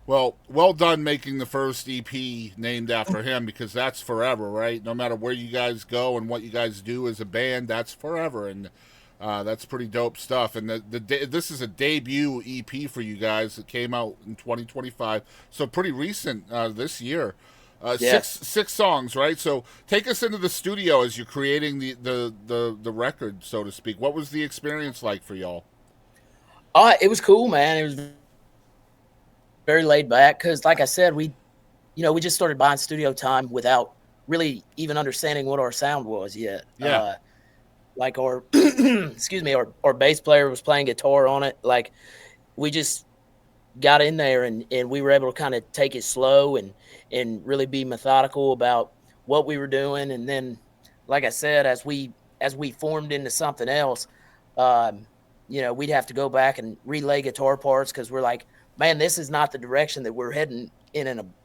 Well done making the first EP named after him, because that's forever, right? No matter where you guys go and what you guys do as a band, that's forever, and that's pretty dope stuff. And this is a debut EP for you guys that came out in 2025, so pretty recent this year. Yeah. Six songs, right? So take us into the studio as you're creating the record, so to speak. What was the experience like for y'all? It was cool, man. It was very laid back because, like I said, we just started buying studio time without really even understanding what our sound was yet. Yeah, Like our, excuse me, our bass player was playing guitar on it. Like we just got in there and we were able to kind of take it slow and really be methodical about what we were doing. And then, like I said, as we formed into something else, um, we'd have to go back and relay guitar parts because we're like, man, this is not the direction that we're heading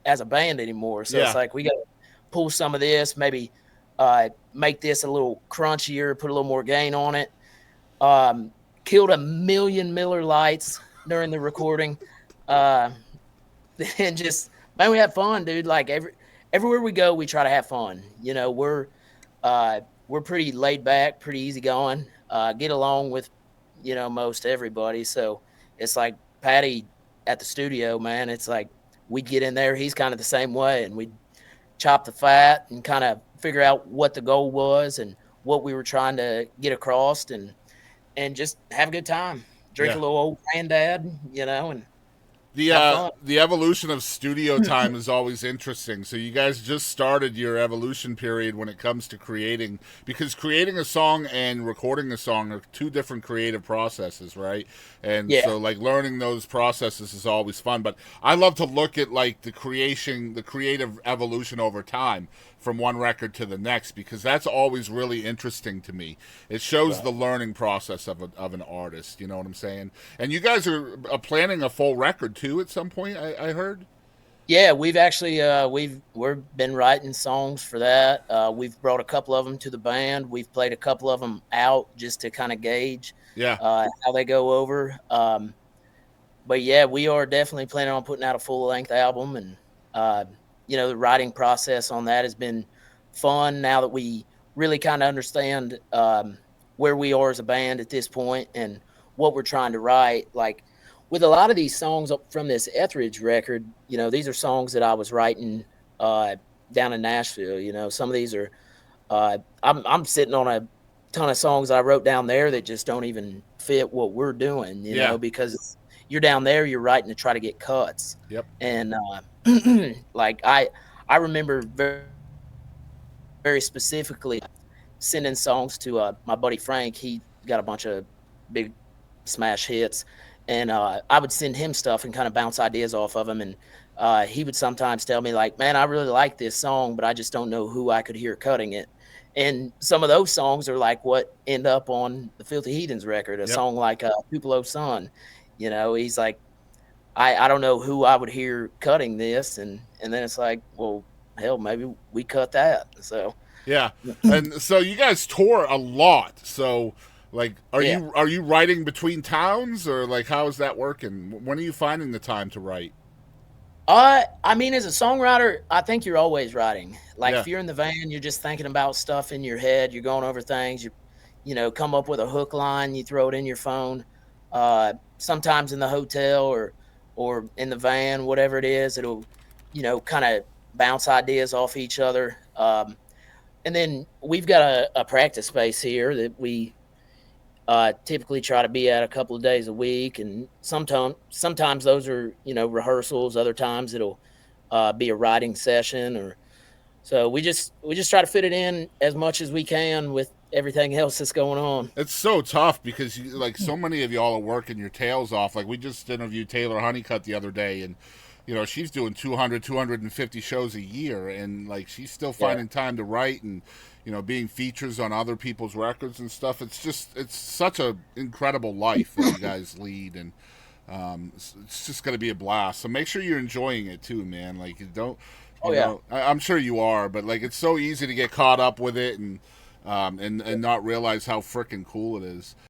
as a band anymore. So it's yeah, like we got to pull some of this, maybe make this a little crunchier, put a little more gain on it. Um, Killed a million Miller Lights during the recording, uh, and just man, we had fun, dude. Like everywhere we go, we try to have fun. We're pretty laid back, pretty easygoing. Get along with most everybody. So it's like Patty at the studio, man. It's like we get in there. He's kind of the same way, and we chop the fat and kind of figure out what the goal was and what we were trying to get across, and just have a good time. Drink a yeah. little old granddad, and The have fun. the evolution of studio time is always interesting. So you guys just started your evolution period when it comes to creating, because creating a song and recording a song are two different creative processes, right? And Yeah, so like learning those processes is always fun. But I love to look at like the creative evolution over time from one record to the next, because that's always really interesting to me. It shows right. the learning process of an artist. You know what I'm saying? And you guys are planning a full record too at some point. I heard. Yeah, we've actually we've been writing songs for that. We've brought a couple of them to the band. We've played a couple of them out just to kind of gauge Yeah, how they go over. But yeah, we are definitely planning on putting out a full length album, and uh, the writing process on that has been fun. Now that we really kind of understand where we are as a band at this point and what we're trying to write, like with a lot of these songs from this Etheridge record, these are songs that I was writing uh, down in Nashville. Some of these are I'm sitting on a ton of songs I wrote down there that just don't even fit what we're doing, yeah, because you're down there, you're writing to try to get cuts. yep, And like I remember very, very specifically sending songs to my buddy Frank. He got a bunch of big smash hits, and I would send him stuff and kind of bounce ideas off of him. And he would sometimes tell me like, "Man, I really like this song, but I just don't know who I could hear cutting it." And some of those songs are like what end up on the Filthy Heathens record, a yep. song like Tupelo Sun. He's like, I don't know who I would hear cutting this, and then it's like, well, hell, maybe we cut that. So Yeah, and so you guys tour a lot. So like, yeah. are you writing between towns, or like how is that working? When are you finding the time to write? I mean, as a songwriter, I think you're always writing. Like Yeah, if you're in the van, you're just thinking about stuff in your head. You're going over things. Come up with a hook line. You throw it in your phone. Sometimes in the hotel or in the van, whatever it is, it'll kind of bounce ideas off each other. And then we've got a practice space here that we typically try to be at a couple of days a week, and sometimes those are rehearsals. Other times it'll be a writing session, or so we just try to fit it in as much as we can with everything else that's going on. it's so tough because like so many of y'all are working your tails off. Like we just interviewed Taylor Honeycutt the other day, and she's doing 200, 250 shows a year, and like she's still Yeah. finding time to write, and being features on other people's records and stuff. It's such a incredible life that you guys lead, and it's just going to be a blast. So make sure you're enjoying it too, man. Like you don't, Oh yeah. I'm sure you are, but like it's so easy to get caught up with it, and not realize how freaking cool it is.